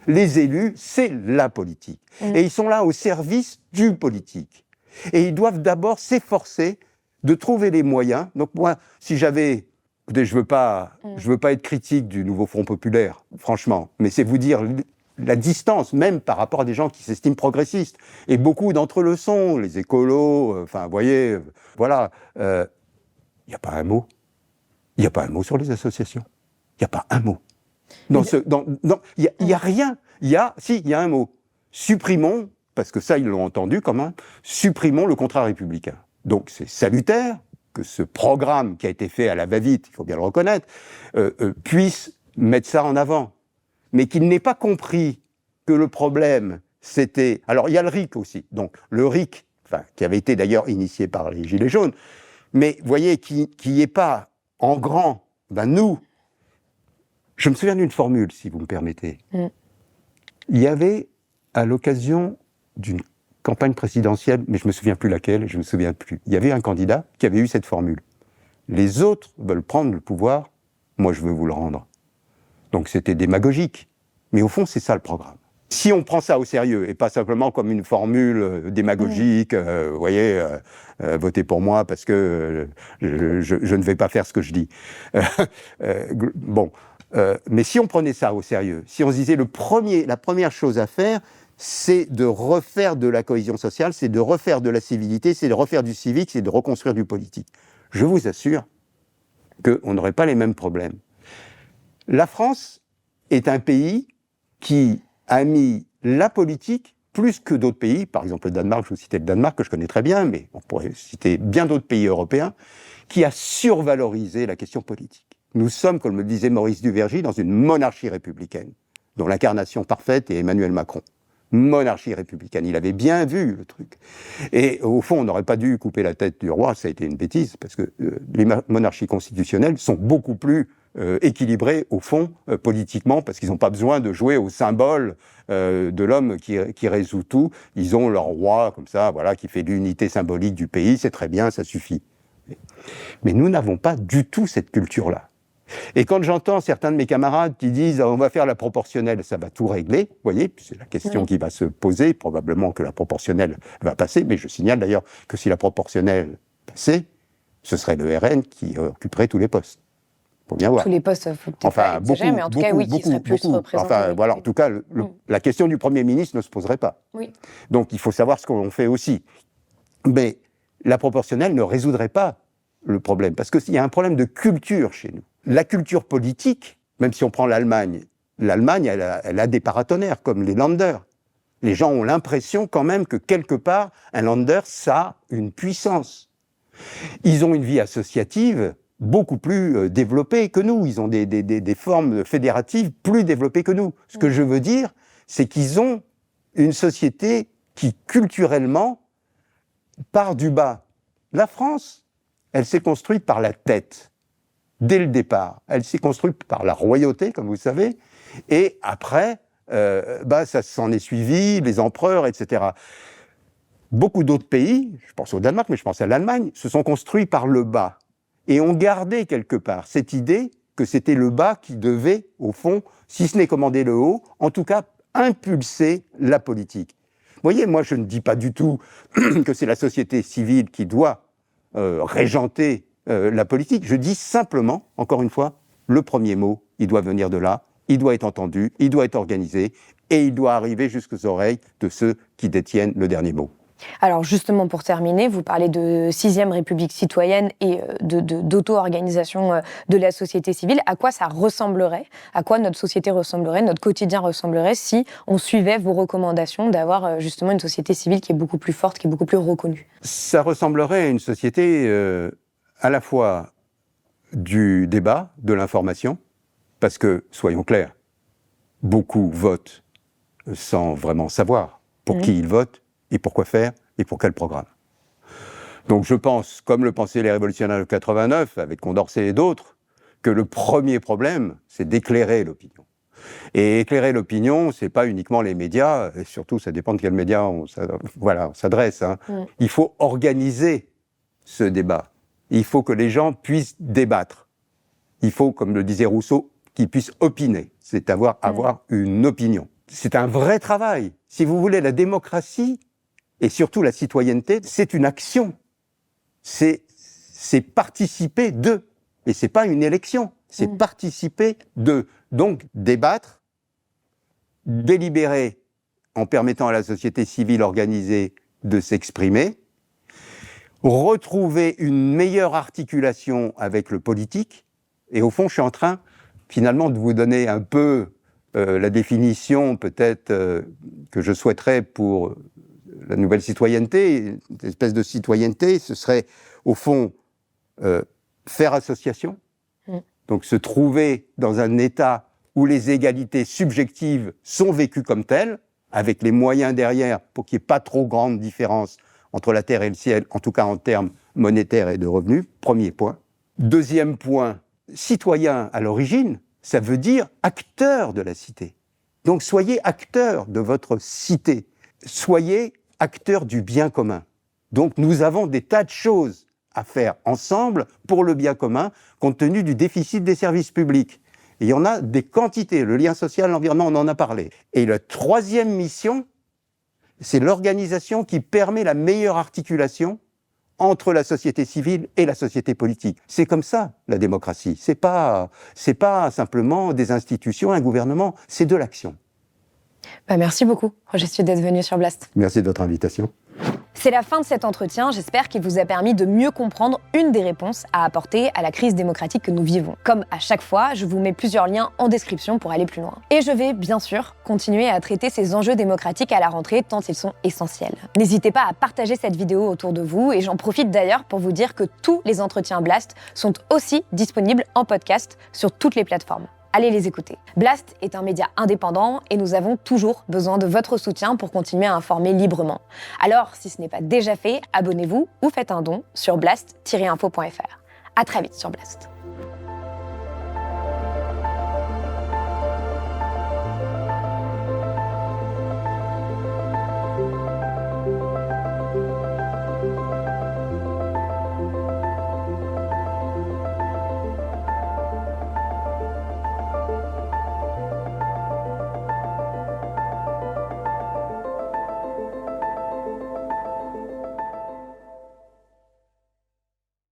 [SPEAKER 5] Les élus, c'est la politique. Et ils sont là au service du politique. Et ils doivent d'abord s'efforcer de trouver les moyens. Donc moi, si j'avais... Écoutez, je veux pas être critique du nouveau Front populaire, franchement, mais c'est vous dire la distance, même par rapport à des gens qui s'estiment progressistes. Et beaucoup d'entre eux le sont, les écolos, vous voyez, voilà. Il n'y a pas un mot. Il n'y a pas un mot sur les associations. Il n'y a pas un mot. Il n'y a rien. Il y a un mot. Supprimons, parce que ça, ils l'ont entendu quand même, supprimons le contrat républicain. Donc c'est salutaire que ce programme qui a été fait à la va-vite, il faut bien le reconnaître, puisse mettre ça en avant, mais qu'il n'ait pas compris que le problème, c'était... Alors, il y a le RIC aussi. Donc, le RIC, qui avait été d'ailleurs initié par les Gilets jaunes, mais vous voyez, qui n'est pas en grand, nous... Je me souviens d'une formule, si vous me permettez. Il y avait, à l'occasion d'une campagne présidentielle, mais je ne me souviens plus laquelle, je ne me souviens plus, il y avait un candidat qui avait eu cette formule. Les autres veulent prendre le pouvoir, moi je veux vous le rendre. Donc c'était démagogique. Mais au fond, c'est ça le programme. Si on prend ça au sérieux, et pas simplement comme une formule démagogique, vous voyez, votez pour moi parce que je ne vais pas faire ce que je dis. Mais si on prenait ça au sérieux, si on se disait la première chose à faire, c'est de refaire de la cohésion sociale, c'est de refaire de la civilité, c'est de refaire du civique, c'est de reconstruire du politique. Je vous assure qu'on n'aurait pas les mêmes problèmes. La France est un pays qui a mis la politique plus que d'autres pays, par exemple le Danemark, je vous citais le Danemark que je connais très bien, mais on pourrait citer bien d'autres pays européens, qui a survalorisé la question politique. Nous sommes, comme le disait Maurice Duvergy, dans une monarchie républicaine, dont l'incarnation parfaite est Emmanuel Macron. Monarchie républicaine, il avait bien vu le truc. Et au fond, on n'aurait pas dû couper la tête du roi, ça a été une bêtise, parce que les monarchies constitutionnelles sont beaucoup plus équilibrées, au fond, politiquement, parce qu'ils n'ont pas besoin de jouer au symbole de l'homme qui résout tout. Ils ont leur roi, comme ça, voilà, qui fait l'unité symbolique du pays, c'est très bien, ça suffit. Mais nous n'avons pas du tout cette culture-là. Et quand j'entends certains de mes camarades qui disent « on va faire la proportionnelle, ça va tout régler », vous voyez, c'est la question qui va se poser, probablement que la proportionnelle va passer, mais je signale d'ailleurs que si la proportionnelle passait, ce serait le RN qui occuperait tous les postes. Faut bien voir.
[SPEAKER 1] Tous les postes, faut peut-être pas exagérer, mais en tout cas, oui, qui serait plus représenté.
[SPEAKER 5] Enfin, voilà, en tout cas, la question du Premier ministre ne se poserait pas.
[SPEAKER 1] Oui.
[SPEAKER 5] Donc, il faut savoir ce qu'on fait aussi. Mais la proportionnelle ne résoudrait pas le problème, parce qu'il y a un problème de culture chez nous. La culture politique, même si on prend l'Allemagne, elle a des paratonnerres, comme les Länder. Les gens ont l'impression quand même que quelque part, un Länder, ça a une puissance. Ils ont une vie associative beaucoup plus développée que nous. Ils ont des formes fédératives plus développées que nous. Ce que je veux dire, c'est qu'ils ont une société qui, culturellement, part du bas. La France, elle s'est construite par la tête. Dès le départ. Elle s'est construite par la royauté, comme vous savez, et après, ça s'en est suivi, les empereurs, etc. Beaucoup d'autres pays, je pense au Danemark, mais je pense à l'Allemagne, se sont construits par le bas, et ont gardé quelque part cette idée que c'était le bas qui devait, au fond, si ce n'est commander le haut, en tout cas impulser la politique. Vous voyez, moi je ne dis pas du tout que c'est la société civile qui doit régenter la politique. Je dis simplement, encore une fois, le premier mot, il doit venir de là, il doit être entendu, il doit être organisé, et il doit arriver jusqu'aux oreilles de ceux qui détiennent le dernier mot.
[SPEAKER 1] Alors justement, pour terminer, vous parlez de 6e République citoyenne et d'auto-organisation de la société civile. À quoi ça ressemblerait ? À quoi notre société ressemblerait, notre quotidien ressemblerait si on suivait vos recommandations d'avoir justement une société civile qui est beaucoup plus forte, qui est beaucoup plus reconnue ?
[SPEAKER 5] Ça ressemblerait à une société à la fois du débat, de l'information, parce que, soyons clairs, beaucoup votent sans vraiment savoir pour qui ils votent, et pour quoi faire, et pour quel programme. Donc je pense, comme le pensaient les révolutionnaires de 89, avec Condorcet et d'autres, que le premier problème, c'est d'éclairer l'opinion. Et éclairer l'opinion, c'est pas uniquement les médias, et surtout ça dépend de quels médias on s'adresse. Il faut organiser ce débat. Il faut que les gens puissent débattre. Il faut, comme le disait Rousseau, qu'ils puissent opiner, c'est avoir une opinion. C'est un vrai travail. Si vous voulez, la démocratie, et surtout la citoyenneté, c'est une action. C'est participer de. Et c'est pas une élection, c'est participer de. Donc, débattre, délibérer en permettant à la société civile organisée de s'exprimer, retrouver une meilleure articulation avec le politique. Et au fond, je suis en train, finalement, de vous donner un peu la définition, peut-être, que je souhaiterais pour la nouvelle citoyenneté. Une espèce de citoyenneté, ce serait, au fond, faire association, Donc se trouver dans un état où les égalités subjectives sont vécues comme telles, avec les moyens derrière pour qu'il n'y ait pas trop grande différence entre la terre et le ciel, en tout cas en termes monétaires et de revenus, premier point. Deuxième point, citoyen à l'origine, ça veut dire acteur de la cité. Donc soyez acteur de votre cité, soyez acteur du bien commun. Donc nous avons des tas de choses à faire ensemble pour le bien commun, compte tenu du déficit des services publics. Et il y en a des quantités, le lien social, l'environnement, on en a parlé. Et la troisième mission, c'est l'organisation qui permet la meilleure articulation entre la société civile et la société politique. C'est comme ça, la démocratie. C'est pas simplement des institutions, un gouvernement, c'est de l'action.
[SPEAKER 1] Merci beaucoup, Roger Sude, d'être venu sur Blast.
[SPEAKER 5] Merci de votre invitation.
[SPEAKER 1] C'est la fin de cet entretien, j'espère qu'il vous a permis de mieux comprendre une des réponses à apporter à la crise démocratique que nous vivons. Comme à chaque fois, je vous mets plusieurs liens en description pour aller plus loin. Et je vais, bien sûr, continuer à traiter ces enjeux démocratiques à la rentrée tant ils sont essentiels. N'hésitez pas à partager cette vidéo autour de vous et j'en profite d'ailleurs pour vous dire que tous les entretiens Blast sont aussi disponibles en podcast sur toutes les plateformes. Allez les écouter. Blast est un média indépendant et nous avons toujours besoin de votre soutien pour continuer à informer librement. Alors, si ce n'est pas déjà fait, abonnez-vous ou faites un don sur blast-info.fr. À très vite sur Blast.